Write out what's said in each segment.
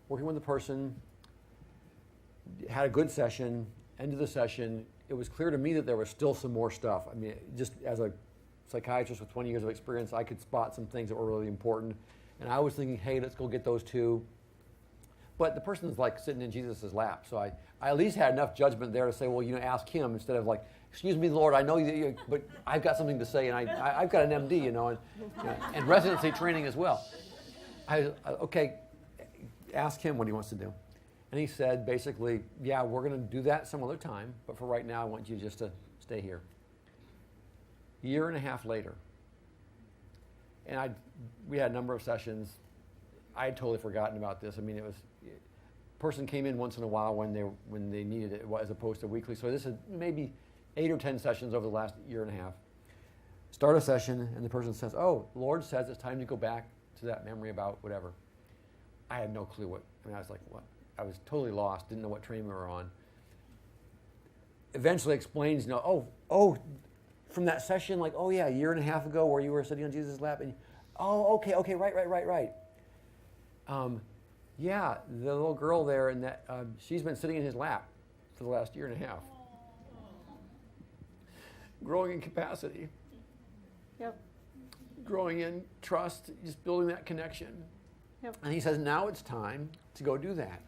working with the person, had a good session, end of the session, it was clear to me that there was still some more stuff. I mean, just as a psychiatrist with 20 years of experience, I could spot some things that were really important. And I was thinking, hey, let's go get those too. But the person's like sitting in Jesus' lap. So I at least had enough judgment there to say, well, ask him instead of like, excuse me, Lord, I know you, but I've got something to say, and I've got an MD, and residency training as well. Okay, ask him what he wants to do. And he said, basically, yeah, we're going to do that some other time, but for right now, I want you just to stay here. A year and a half later, and we had a number of sessions. I had totally forgotten about this. I mean, person came in once in a while when they needed it, as opposed to weekly. So this is maybe 8 or 10 sessions over the last year and a half. Start a session, and the person says, oh, the Lord says it's time to go back to that memory about whatever. I had no clue I was like, what? I was totally lost, didn't know what train we were on. Eventually explains, from that session, like, oh yeah, a year and a half ago where you were sitting on Jesus' lap, and okay, right. Yeah, the little girl there, and that she's been sitting in his lap for the last year and a half. Growing in capacity. Yep. Growing in trust, just building that connection. Yep. And he says, now it's time to go do that.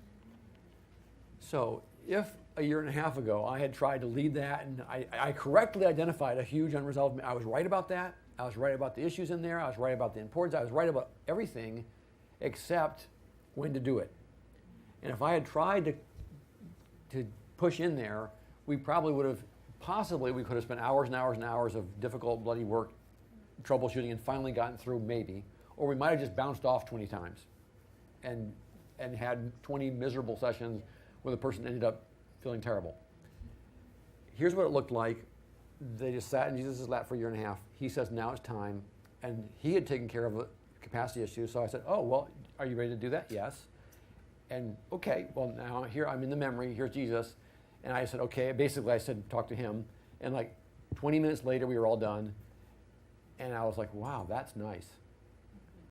So if a year and a half ago I had tried to lead that, and I correctly identified a huge unresolved, I was right about that. I was right about the issues in there. I was right about the importance. I was right about everything except when to do it. And if I had tried to push in there, we probably would have, we could have spent hours and hours and hours of difficult, bloody work, troubleshooting, and finally gotten through, maybe. Or we might have just bounced off 20 times and had 20 miserable sessions where the person ended up feeling terrible. Here's what it looked like. They just sat in Jesus' lap for a year and a half. He says, now it's time. And he had taken care of a capacity issue. So I said, oh, well, are you ready to do that? Yes. And okay, well, now here I'm in the memory. Here's Jesus. And I said, okay. Basically, I said, talk to him. And like 20 minutes later, we were all done. And I was like, wow, that's nice.